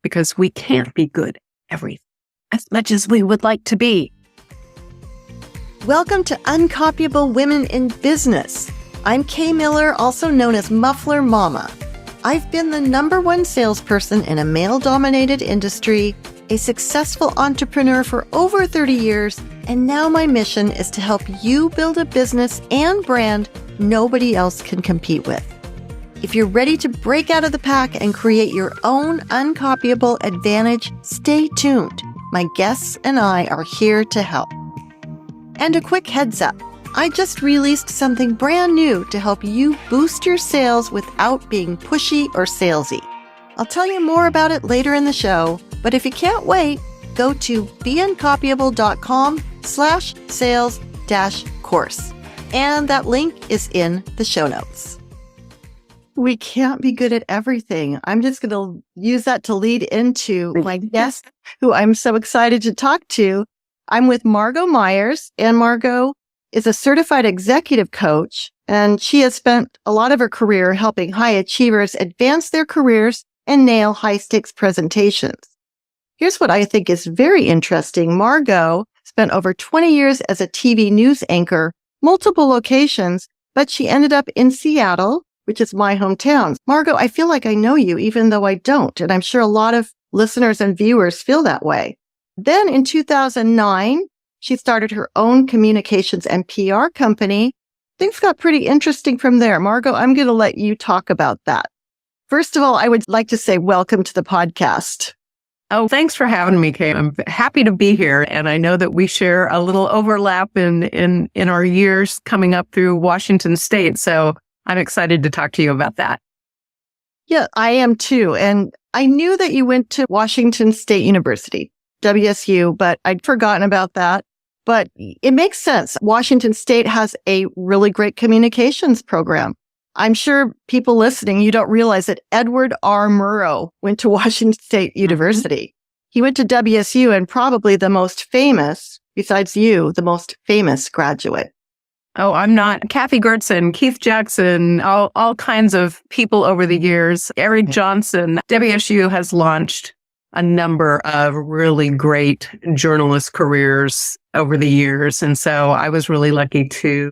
because we can't be good at everything as much as we would like to be. Welcome to Uncopyable Women in Business. I'm Kay Miller, also known as Muffler Mama. I've been the #1 salesperson in a male-dominated industry, a successful entrepreneur for over 30 years, and now my mission is to help you build a business and brand nobody else can compete with. If you're ready to break out of the pack and create your own uncopyable advantage, stay tuned. My guests and I are here to help. And a quick heads up, I just released something brand new to help you boost your sales without being pushy or salesy. I'll tell you more about it later in the show, but if you can't wait, go to beuncopyable.com/sales-course. And that link is in the show notes. We can't be good at everything. I'm just going to use that to lead into my guest, who I'm so excited to talk to. I'm with Margo Myers, and Margo is a certified executive coach, and she has spent a lot of her career helping high achievers advance their careers and nail high-stakes presentations. Here's what I think is very interesting. Margo spent over 20 years as a TV news anchor, multiple locations, but she ended up in Seattle, which is my hometown. Margo, I feel like I know you, even though I don't, and I'm sure a lot of listeners and viewers feel that way. Then in 2009, she started her own communications and PR company. Things got pretty interesting from there. Margo, I'm going to let you talk about that. First of all, I would like to say welcome to the podcast. Oh, thanks for having me, Kay. I'm happy to be here. And I know that we share a little overlap in our years coming up through Washington State. So I'm excited to talk to you about that. Yeah, I am too. And I knew that you went to Washington State University, WSU, but I'd forgotten about that. But it makes sense. Washington State has a really great communications program. I'm sure people listening, you don't realize that Edward R. Murrow went to Washington State University. He went to WSU and probably the most famous, besides you, the most famous graduate. Oh, I'm not. Kathy Gertson, Keith Jackson, all kinds of people over the years. Eric Johnson. WSU has launched a number of really great journalist careers over the years. And so I was really lucky to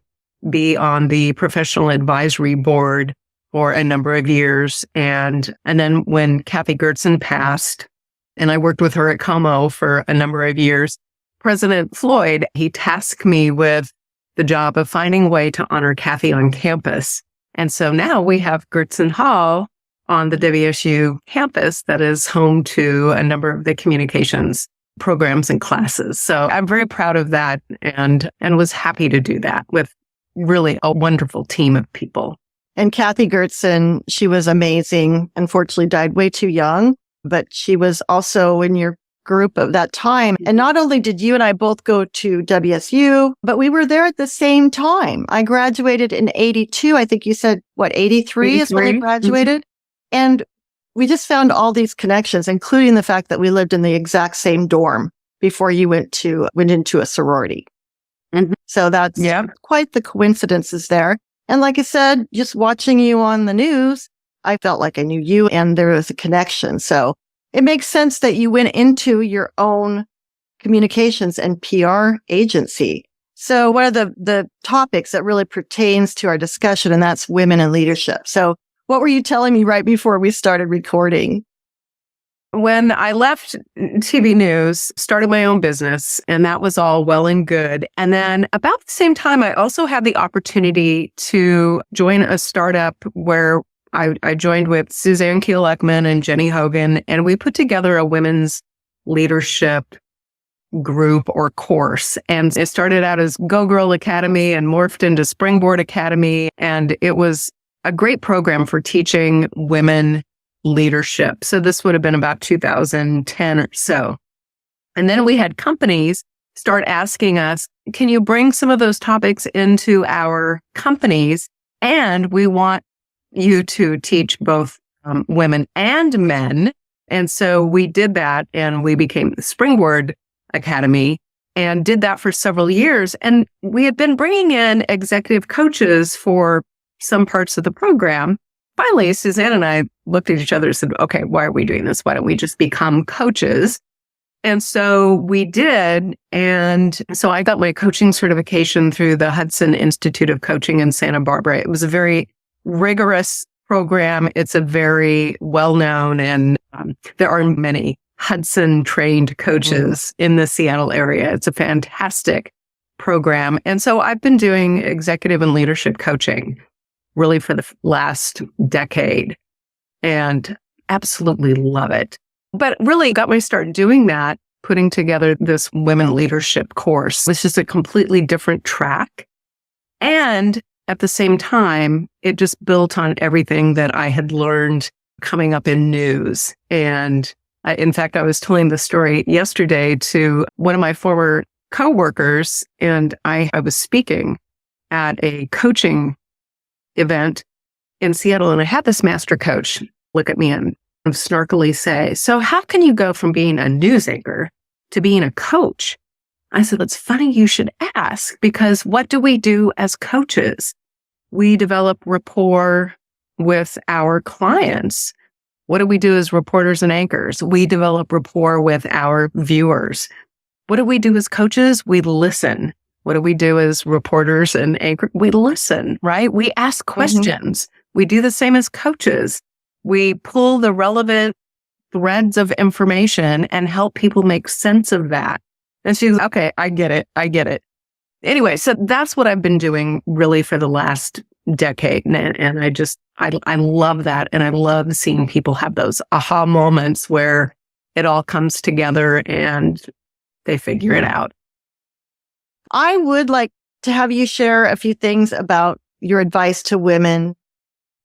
be on the professional advisory board for a number of years. And then when Kathy Gertson passed, and I worked with her at Como for a number of years, President Floyd, he tasked me with the job of finding a way to honor Kathy on campus. And so now we have Gertson Hall on the WSU campus that is home to a number of the communications programs and classes. So I'm very proud of that and was happy to do that with really a wonderful team of people. And Kathy Gertson, she was amazing. Unfortunately, died way too young, but she was also in your group of that time. And not only did you and I both go to WSU, but we were there at the same time. I graduated in 82. I think you said, 83 is when I graduated. And we just found all these connections, including the fact that we lived in the exact same dorm before you went into a sorority. Mm-hmm. So that's quite the coincidences there. And like I said, just watching you on the news, I felt like I knew you and there was a connection. So it makes sense that you went into your own communications and PR agency. So one of the topics that really pertains to our discussion, and that's women in leadership. So what were you telling me right before we started recording? When I left TV news, started my own business, and that was all well and good. And then about the same time, I also had the opportunity to join a startup where I joined with Suzanne Keel-Ekman and Jenny Hogan, and we put together a women's leadership group or course. And it started out as Go Girl Academy and morphed into Springboard Academy. And it was a great program for teaching women leadership. So this would have been about 2010 or so. And then we had companies start asking us, can you bring some of those topics into our companies? And we want you to teach both women and men. And so we did that, and we became the Springboard Academy and did that for several years. And we had been bringing in executive coaches for some parts of the program, finally, Suzanne and I looked at each other and said, okay, why are we doing this? Why don't we just become coaches? And so we did. And so I got my coaching certification through the Hudson Institute of Coaching in Santa Barbara. It was a very rigorous program. It's a very well-known, and there are many Hudson trained coaches in the Seattle area. It's a fantastic program. And so I've been doing executive and leadership coaching really for the last decade and absolutely love it. But really got my start doing that, putting together this women leadership course, which is a completely different track. And at the same time, it just built on everything that I had learned coming up in news. And in fact, I was telling the story yesterday to one of my former coworkers, and I was speaking at a coaching event in Seattle, and I had this master coach look at me and snarkily say, so how can you go from being a news anchor to being a coach? I said, it's funny you should ask, because what do we do as coaches? We develop rapport with our clients. What do we do as reporters and anchors? We develop rapport with our viewers. What do we do as coaches? We listen. What do we do as reporters and anchors? We listen, right? We ask questions. We do the same as coaches. We pull the relevant threads of information and help people make sense of that. And she's, okay, I get it. Anyway, so that's what I've been doing really for the last decade. And I love that. And I love seeing people have those aha moments where it all comes together and they figure it out. I would like to have you share a few things about your advice to women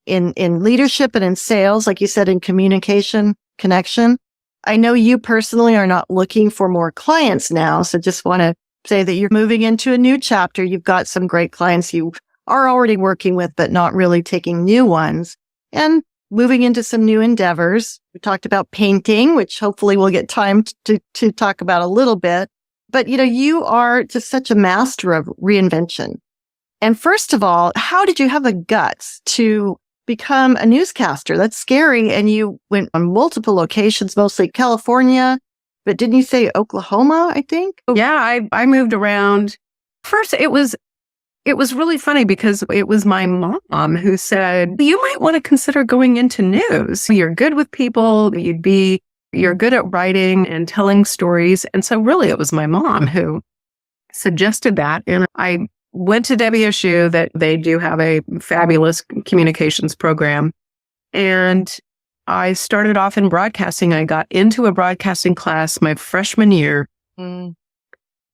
in leadership and in sales, like you said, in communication, connection. I know you personally are not looking for more clients now. So just want to say that you're moving into a new chapter. You've got some great clients you are already working with, but not really taking new ones, and moving into some new endeavors. We talked about painting, which hopefully we'll get time to talk about a little bit. But, you are just such a master of reinvention. And first of all, how did you have the guts to become a newscaster? That's scary. And you went on multiple locations, mostly California, but didn't you say Oklahoma, I think? Yeah, I moved around. First, it was really funny because it was my mom who said, you might want to consider going into news. You're good with people. You're good at writing and telling stories. And so really it was my mom who suggested that. And I went to WSU, that they do have a fabulous communications program. And I started off in broadcasting. I got into a broadcasting class my freshman year.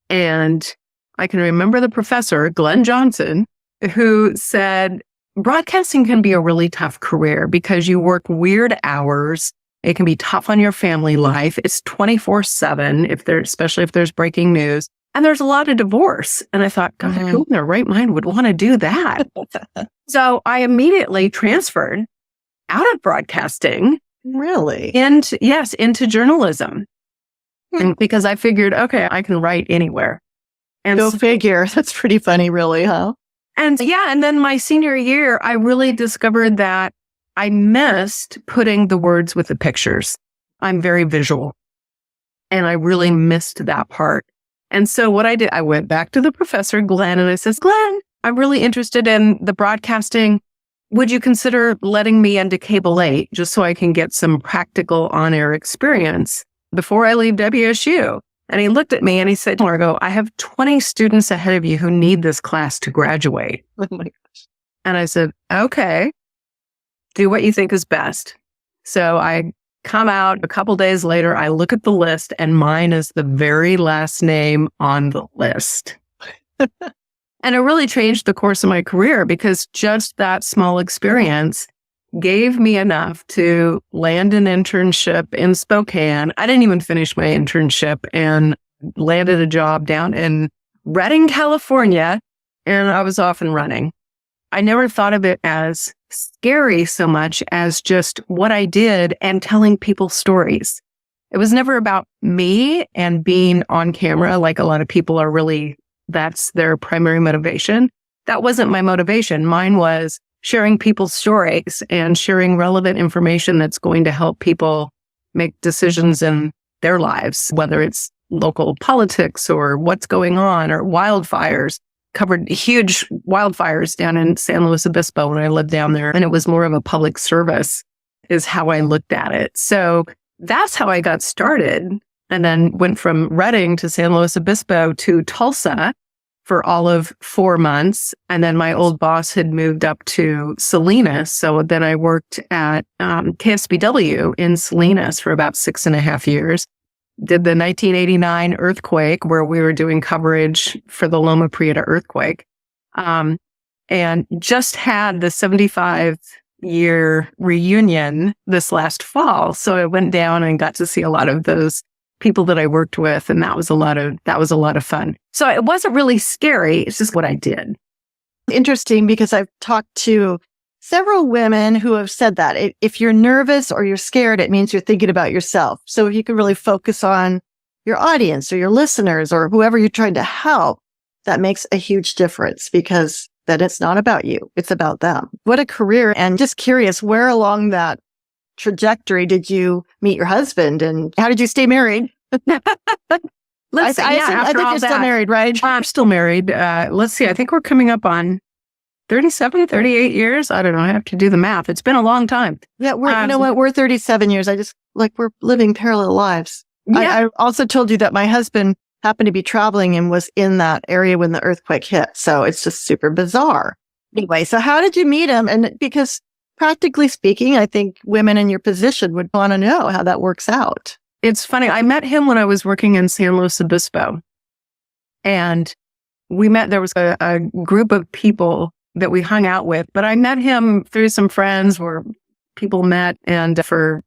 And I can remember the professor, Glenn Johnson, who said, broadcasting can be a really tough career because you work weird hours. It can be tough on your family life. It's 24/7, especially if there's breaking news. And there's a lot of divorce. And I thought, God, who in their right mind would want to do that? So I immediately transferred out of broadcasting. Really? Into journalism. And because I figured, okay, I can write anywhere. And Go figure. That's pretty funny, really, huh? And then my senior year, I really discovered that I missed putting the words with the pictures. I'm very visual. And I really missed that part. And so what I did, I went back to the professor, Glenn, and I says, Glenn, I'm really interested in the broadcasting. Would you consider letting me into Cable 8 just so I can get some practical on-air experience before I leave WSU? And he looked at me and he said, Margo, I have 20 students ahead of you who need this class to graduate. Oh my gosh. And I said, okay, do what you think is best. So I come out a couple days later, I look at the list and mine is the very last name on the list. And it really changed the course of my career because just that small experience gave me enough to land an internship in Spokane. I didn't even finish my internship and landed a job down in Redding, California, and I was off and running. I never thought of it as scary so much as just what I did and telling people stories. It was never about me and being on camera like a lot of people are really, that's their primary motivation. That wasn't my motivation. Mine was sharing people's stories and sharing relevant information that's going to help people make decisions in their lives, whether it's local politics or what's going on or wildfires. Covered huge wildfires down in San Luis Obispo when I lived down there. And it was more of a public service is how I looked at it. So that's how I got started. And then went from Redding to San Luis Obispo to Tulsa for all of 4 months. And then my old boss had moved up to Salinas. So then I worked at KSBW in Salinas for about 6.5 years. Did the 1989 earthquake where we were doing coverage for the Loma Prieta earthquake. And just had the 75-year reunion this last fall. So I went down and got to see a lot of those people that I worked with. And that was a lot of fun. So it wasn't really scary. It's just what I did. Interesting, because I've talked to several women who have said that if you're nervous or you're scared, it means you're thinking about yourself. So if you can really focus on your audience or your listeners or whoever you're trying to help, that makes a huge difference, because then it's not about you. It's about them. What a career. And just curious, where along that trajectory did you meet your husband, and how did you stay married? I think you're still married, right? I'm still married. Let's see. I think we're coming up on 37, 38 years. I don't know. I have to do the math. It's been a long time. Yeah. You know what? We're 37 years. We're living parallel lives. Yeah. I also told you that my husband happened to be traveling and was in that area when the earthquake hit. So it's just super bizarre. Anyway, so how did you meet him? And because practically speaking, I think women in your position would want to know how that works out. It's funny. I met him when I was working in San Luis Obispo, and we met. There was a group of people that we hung out with, but I met him through some friends where people met, and for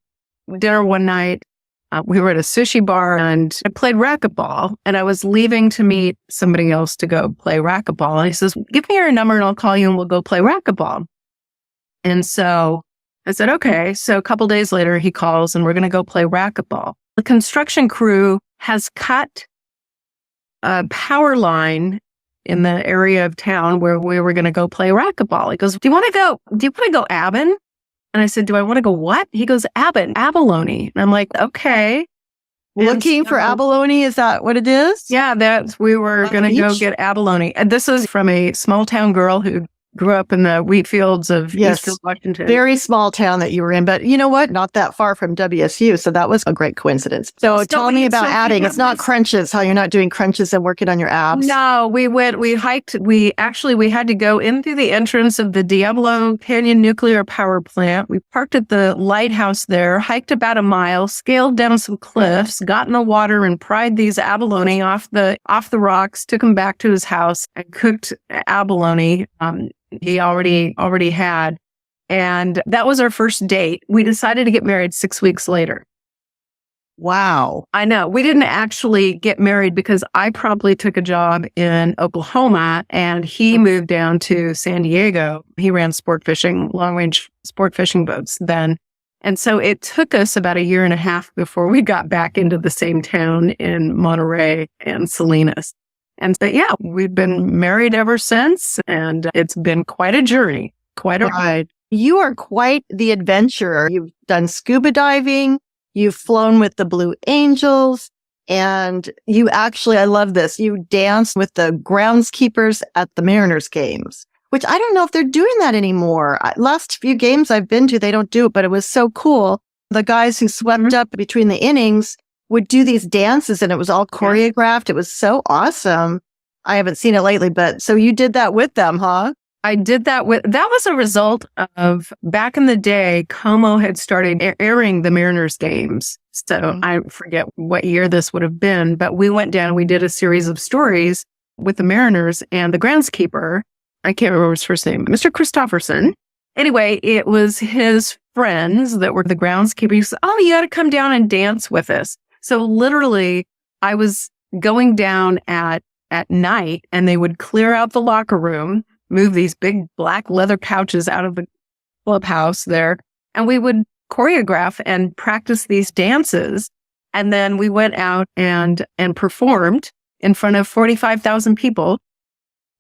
dinner one night, we were at a sushi bar and I played racquetball, and I was leaving to meet somebody else to go play racquetball. And he says, "Give me your number and I'll call you and we'll go play racquetball." And so I said, okay. So a couple days later, he calls and we're going to go play racquetball. The construction crew has cut a power line in the area of town where we were going to go play racquetball. He goes, do you want to go abbing? And I said, do I want to go what? He goes, abalone. And I'm like, okay. Looking for abalone? Is that what it is? Yeah, we were going to go get abalone. And this is from a small town girl who grew up in the wheat fields of Eastfield, Washington. Very small town that you were in, but you know what? Not that far from WSU. So that was a great coincidence. So tell me about adding. It's not crunches, how you're not doing crunches and working on your abs. No, we hiked. We had to go in through the entrance of the Diablo Canyon Nuclear Power Plant. We parked at the lighthouse there, hiked about a mile, scaled down some cliffs, got in the water and pried these abalone off the rocks, took them back to his house and cooked abalone. He already had. And that was our first date. We decided to get married 6 weeks later. Wow. I know. We didn't actually get married because I promptly took a job in Oklahoma and he moved down to San Diego. He ran long range sport fishing boats then. And so it took us about 1.5 years before we got back into the same town in Monterey and Salinas. And so, yeah, we've been married ever since, and it's been quite a journey, quite a ride. You are quite the adventurer. You've done scuba diving, you've flown with the Blue Angels, and you actually, I love this, you danced with the groundskeepers at the Mariners games, which I don't know if they're doing that anymore. Last few games I've been to, they don't do it, but it was so cool. The guys who swept up between the innings would do these dances and it was all choreographed. It was so awesome. I haven't seen it lately, but so you did that with them, huh? I did that that was a result of back in the day, Como had started airing the Mariners games. So I forget what year this would have been, but we went down, we did a series of stories with the Mariners and the groundskeeper. I can't remember his first name, Mr. Christopherson. Anyway, it was his friends that were the groundskeeper. He said, oh, you got to come down and dance with us. So literally, I was going down at night and they would clear out the locker room, move these big black leather couches out of the clubhouse there, and we would choreograph and practice these dances. And then we went out and performed in front of 45,000 people.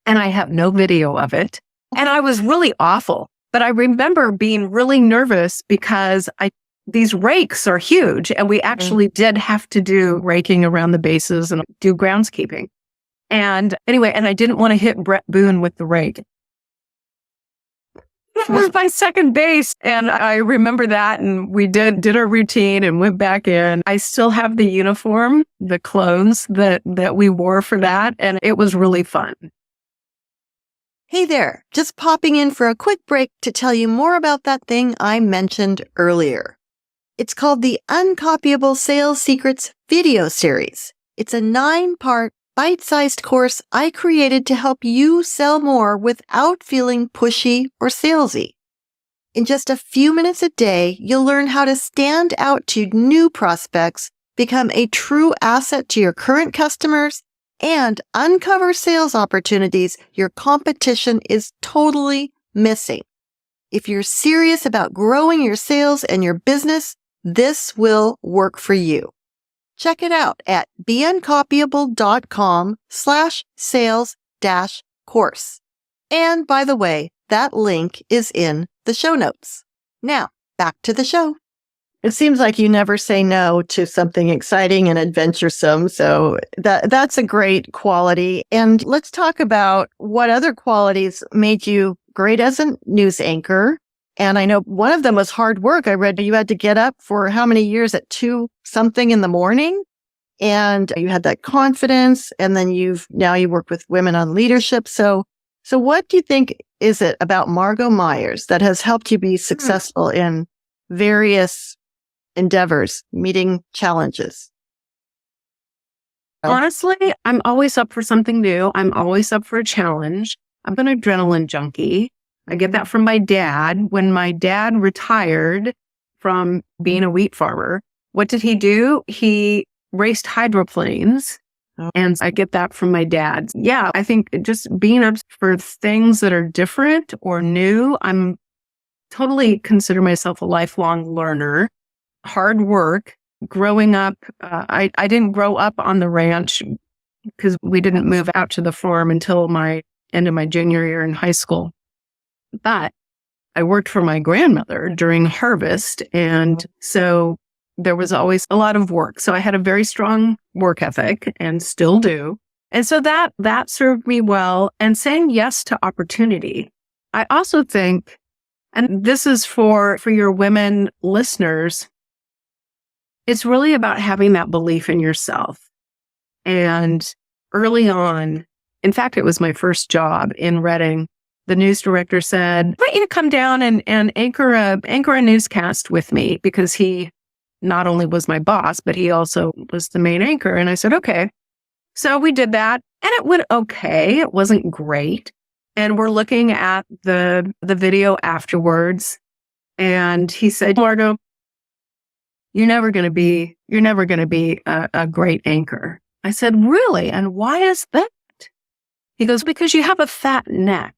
And I have no video of it. And I was really awful. But I remember being really nervous because these rakes are huge, and we actually did have to do raking around the bases and do groundskeeping. And anyway, and I didn't want to hit Brett Boone with the rake. That was my second base. And I remember that. And we did our routine and went back in. I still have the uniform, the clothes that we wore for that. And it was really fun. Hey there, just popping in for a quick break to tell you more about that thing I mentioned earlier. It's called the Uncopyable Sales Secrets video series. It's a 9-part bite-sized course I created to help you sell more without feeling pushy or salesy. In just a few minutes a day, you'll learn how to stand out to new prospects, become a true asset to your current customers, and uncover sales opportunities your competition is totally missing. If you're serious about growing your sales and your business, this will work for you. Check it out at beuncopyable.com/sales-course. And by the way, that link is in the show notes. Now, back to the show. It seems like you never say no to something exciting and adventuresome. So that's a great quality. And let's talk about what other qualities made you great as a news anchor. And I know one of them was hard work. I read you had to get up for how many years at 2-something in the morning. And you had that confidence. And then now you work with women on leadership. So what do you think is it about Margo Myers that has helped you be successful in various endeavors, meeting challenges? Honestly, I'm always up for something new. I'm always up for a challenge. I'm an adrenaline junkie. I get that from my dad. When my dad retired from being a wheat farmer, what did he do? He raced hydroplanes. And I get that from my dad. Yeah, I think just being up for things that are different or new, I'm totally consider myself a lifelong learner. Hard work. Growing up, I didn't grow up on the ranch because we didn't move out to the farm until my end of my junior year in high school. But I worked for my grandmother during harvest. And so there was always a lot of work. So I had a very strong work ethic and still do. And so that served me well. And saying yes to opportunity. I also think, and this is for your women listeners, it's really about having that belief in yourself. And early on, in fact, it was my first job in Reading. The news director said, I want you to come down and anchor a newscast with me, because he not only was my boss, but he also was the main anchor. And I said, okay. So we did that, and it went okay. It wasn't great. And we're looking at the video afterwards. And he said, Margo, you're never going to be a great anchor. I said, really? And why is that? He goes, because you have a fat neck.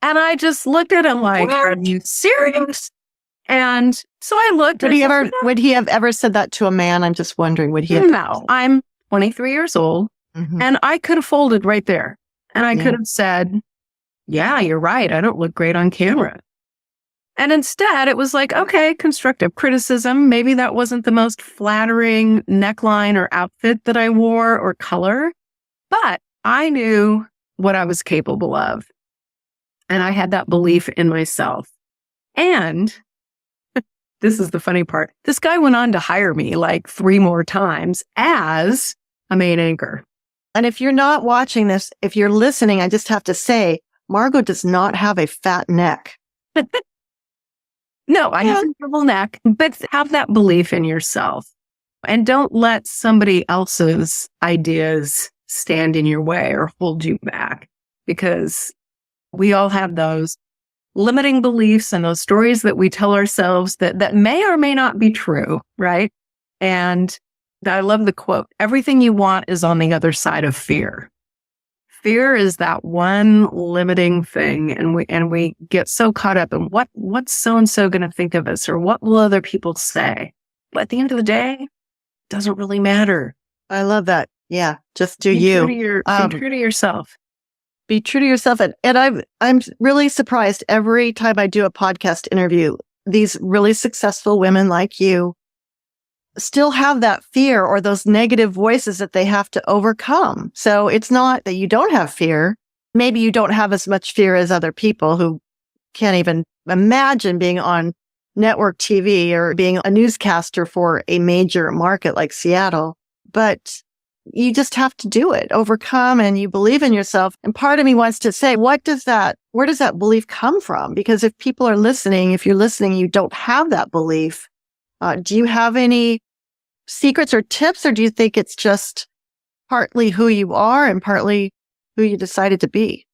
And I just looked at him like, are you serious? And so I looked. Would he have ever said that to a man? I'm just wondering, would he have? No, I'm 23 years old, and I could have folded right there. And I could have said, yeah, you're right. I don't look great on camera. And instead it was like, okay, constructive criticism. Maybe that wasn't the most flattering neckline or outfit that I wore or color, but I knew what I was capable of. And I had that belief in myself. And this is the funny part. This guy went on to hire me like 3 more times as a main anchor. And if you're not watching this, if you're listening, I just have to say, Margo does not have a fat neck. No, I have a double neck, but have that belief in yourself. And don't let somebody else's ideas stand in your way or hold you back, because we all have those limiting beliefs and those stories that we tell ourselves that may or may not be true, right? And I love the quote, everything you want is on the other side of fear. Fear is that one limiting thing, and we get so caught up in what's so-and-so going to think of us, or what will other people say? But at the end of the day, it doesn't really matter. I love that. Yeah, just do Be you. true to yourself. Be true to yourself. And I'm really surprised every time I do a podcast interview, these really successful women like you still have that fear or those negative voices that they have to overcome. So it's not that you don't have fear. Maybe you don't have as much fear as other people who can't even imagine being on network TV or being a newscaster for a major market like Seattle. But you just have to do it, overcome, and you believe in yourself. And part of me wants to say, where does that belief come from? Because if people are listening, if you're listening, you don't have that belief. Do you have any secrets or tips, or do you think it's just partly who you are and partly who you decided to be?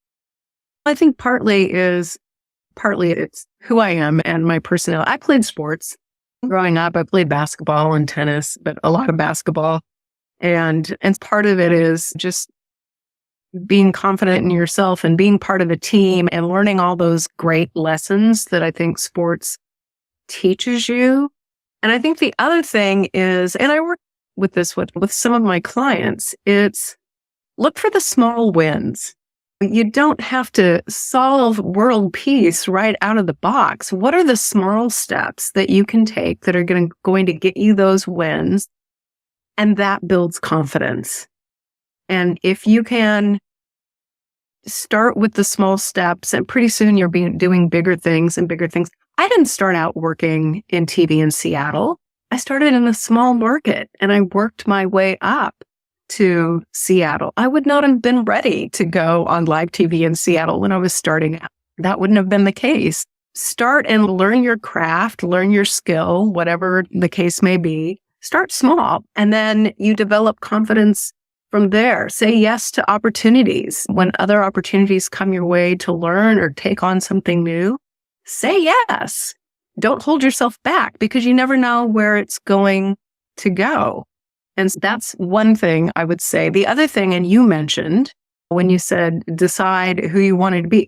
I think partly it's who I am and my personality. I played sports growing up. I played basketball and tennis, but a lot of basketball. And part of it is just being confident in yourself and being part of a team and learning all those great lessons that I think sports teaches you. And I think the other thing is, and I work with this with some of my clients, it's look for the small wins. You don't have to solve world peace right out of the box. What are the small steps that you can take that are going to get you those wins? And that builds confidence. And if you can start with the small steps, and pretty soon you're doing bigger things and bigger things. I didn't start out working in TV in Seattle. I started in a small market and I worked my way up to Seattle. I would not have been ready to go on live TV in Seattle when I was starting out. That wouldn't have been the case. Start and learn your craft, learn your skill, whatever the case may be. Start small, and then you develop confidence from there. Say yes to opportunities. When other opportunities come your way to learn or take on something new, say yes. Don't hold yourself back because you never know where it's going to go. And that's one thing I would say. The other thing, and you mentioned when you said decide who you wanted to be,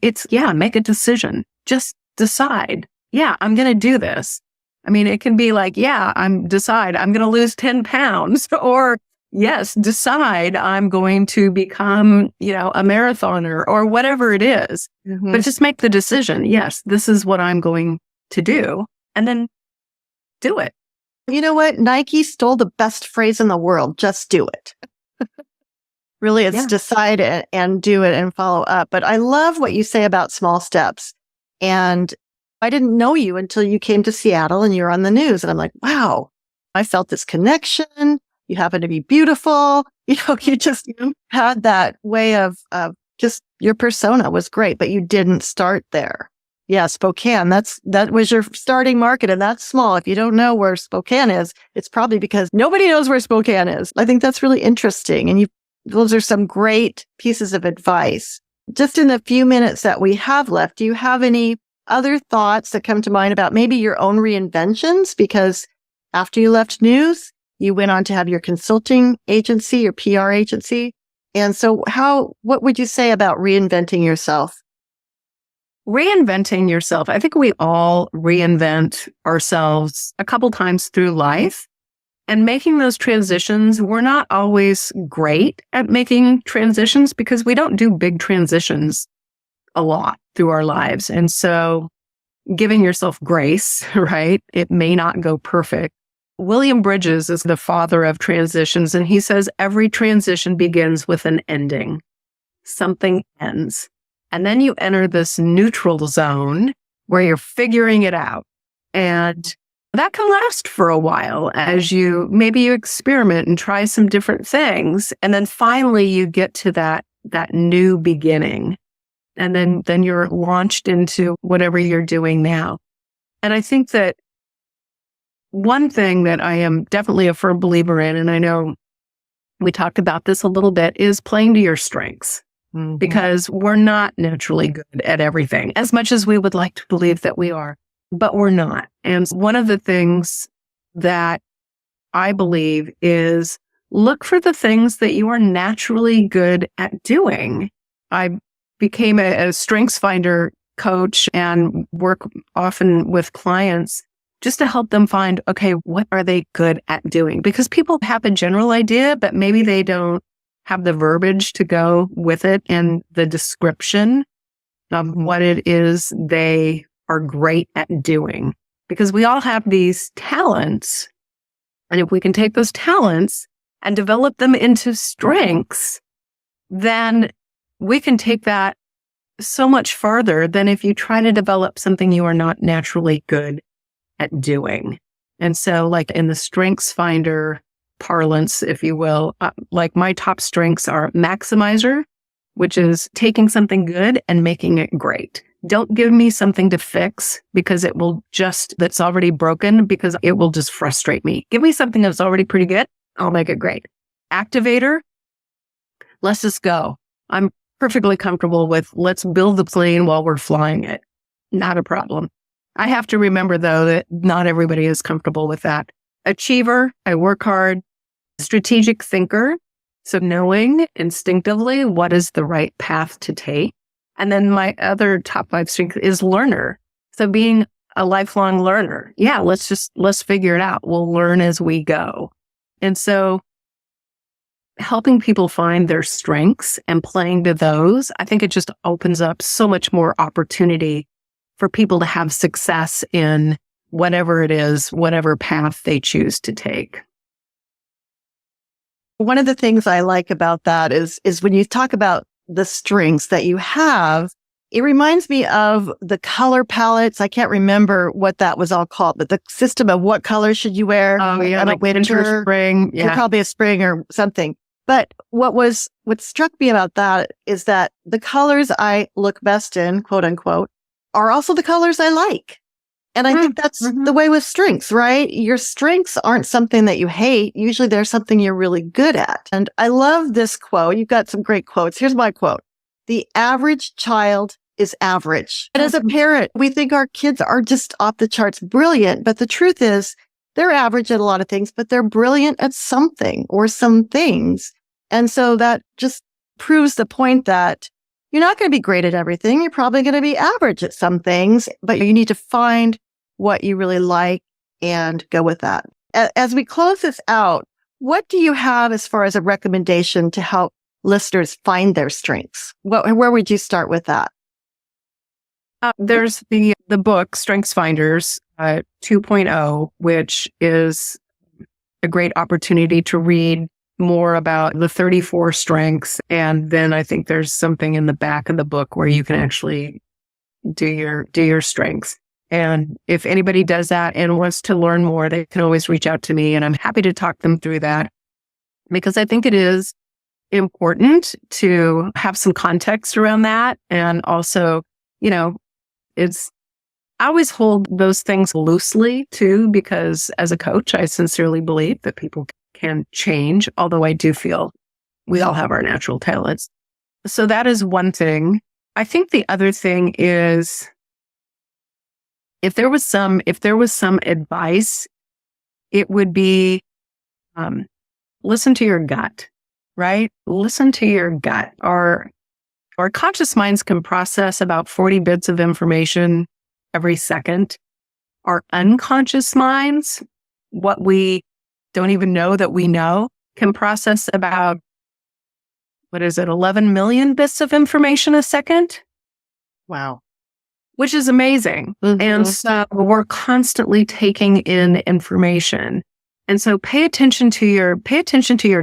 make a decision. Just decide. Yeah, I'm going to do this. I mean, it can be like, decide I'm going to lose 10 pounds or yes, decide I'm going to become, a marathoner or whatever it is. Mm-hmm. But just make the decision. Yes, this is what I'm going to do. And then do it. You know what? Nike stole the best phrase in the world. Just do it. Really, it's decide and do it and follow up. But I love what you say about small steps. And I didn't know you until you came to Seattle and you're on the news. And I'm like, wow, I felt this connection. You happen to be beautiful. You just had that way of just your persona was great, but you didn't start there. Yeah, Spokane, that was your starting market, and that's small. If you don't know where Spokane is, it's probably because nobody knows where Spokane is. I think that's really interesting. And those are some great pieces of advice. Just in the few minutes that we have left, do you have any other thoughts that come to mind about maybe your own reinventions? Because after you left news, you went on to have your consulting agency, your PR agency. And so what would you say about reinventing yourself? Reinventing yourself. I think we all reinvent ourselves a couple times through life, and making those transitions. We're not always great at making transitions because we don't do big transitions a lot through our lives. And so giving yourself grace, right? It may not go perfect. William Bridges is the father of transitions, and he says every transition begins with an ending. Something ends. And then you enter this neutral zone where you're figuring it out. And that can last for a while as you experiment and try some different things. And then finally you get to that new beginning. And then you're launched into whatever you're doing now. And I think that one thing that I am definitely a firm believer in, and I know we talked about this a little bit, is playing to your strengths. Mm-hmm. Because we're not naturally good at everything, as much as we would like to believe that we are, but we're not. And one of the things that I believe is look for the things that you are naturally good at doing. I became a strengths finder coach and work often with clients just to help them find, okay, what are they good at doing? Because people have a general idea, but maybe they don't have the verbiage to go with it and the description of what it is they are great at doing. Because we all have these talents. And if we can take those talents and develop them into strengths, then we can take that so much farther than if you try to develop something you are not naturally good at doing. And so like in the Strengths Finder parlance, if you will, like my top strengths are maximizer, which is taking something good and making it great. Don't give me something to fix because that's already broken because it will just frustrate me. Give me something that's already pretty good. I'll make it great. Activator, let's just go. I'm perfectly comfortable with let's build the plane while we're flying it. Not a problem. I have to remember though that not everybody is comfortable with that. Achiever, I work hard. Strategic thinker, so knowing instinctively what is the right path to take. And then my other top 5 strength is learner. So being a lifelong learner. Yeah, let's figure it out. We'll learn as we go. And so helping people find their strengths and playing to those, I think it just opens up so much more opportunity for people to have success in whatever it is, whatever path they choose to take. One of the things I like about that is when you talk about the strengths that you have, it reminds me of the color palettes. I can't remember what that was all called, but the system of what color should you wear? Oh yeah, like winter, spring. Yeah, probably a spring or something. But what struck me about that is that the colors I look best in, quote unquote, are also the colors I like. And I think that's the way with strengths, right? Your strengths aren't something that you hate. Usually they're something you're really good at. And I love this quote. You've got some great quotes. Here's my quote. The average child is average. And as a parent, we think our kids are just off the charts brilliant. But the truth is they're average at a lot of things, but they're brilliant at something or some things. And so that just proves the point that you're not going to be great at everything. You're probably going to be average at some things, but you need to find what you really like and go with that. As we close this out, what do you have as far as a recommendation to help listeners find their strengths? Where would you start with that? There's the book, Strengths Finders 2.0, which is a great opportunity to read more about the 34 strengths. And then I think there's something in the back of the book where you can actually do your strengths. And if anybody does that and wants to learn more, they can always reach out to me and I'm happy to talk them through that because I think it is important to have some context around that. And also, I always hold those things loosely too, because as a coach, I sincerely believe that people can change, although I do feel we all have our natural talents. So that is one thing. I think the other thing is if there was some advice, it would be listen to your gut, right? Listen to your gut. Our conscious minds can process about 40 bits of information every second. Our unconscious minds, what we don't even know that we know, can process about, 11 million bits of information a second? Wow. Which is amazing. Mm-hmm. And so we're constantly taking in information. And so pay attention to your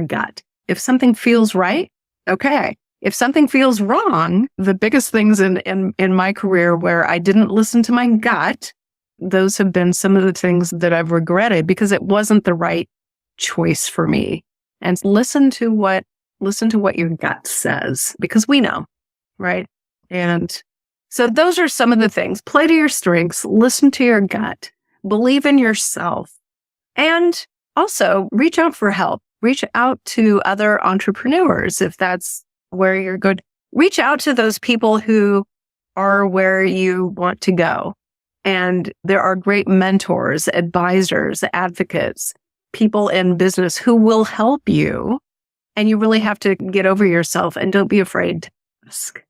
gut. If something feels right, okay. If something feels wrong, the biggest things in my career where I didn't listen to my gut, those have been some of the things that I've regretted because it wasn't the right choice for me. And listen to what your gut says, because we know, right? And so those are some of the things. Play to your strengths, listen to your gut, believe in yourself, and also reach out for help. Reach out to other entrepreneurs if that's where you're good. Reach out to those people who are where you want to go. And there are great mentors, advisors, advocates, people in business who will help you. And you really have to get over yourself and don't be afraid to ask.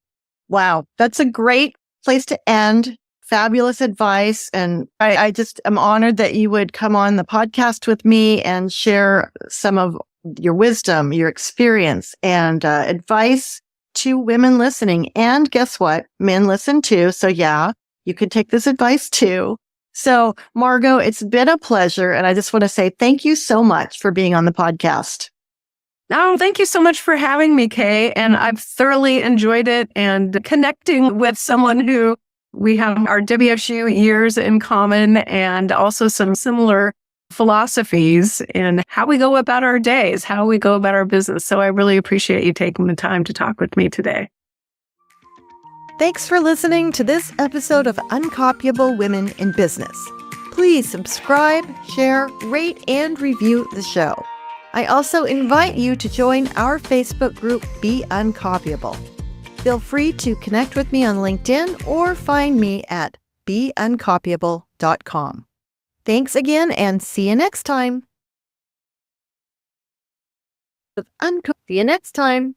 Wow. That's a great place to end. Fabulous advice. And I just am honored that you would come on the podcast with me and share some of your wisdom, your experience, and advice to women listening. And guess what? Men listen too. So yeah, you could take this advice too. So Margo, it's been a pleasure. And I just want to say thank you so much for being on the podcast. Oh, thank you so much for having me, Kay. And I've thoroughly enjoyed it and connecting with someone who we have our WSU years in common and also some similar philosophies in how we go about our days, how we go about our business. So I really appreciate you taking the time to talk with me today. Thanks for listening to this episode of Uncopyable Women in Business. Please subscribe, share, rate, and review the show. I also invite you to join our Facebook group, Be Uncopyable. Feel free to connect with me on LinkedIn or find me at beuncopyable.com. Thanks again and see you next time. See you next time.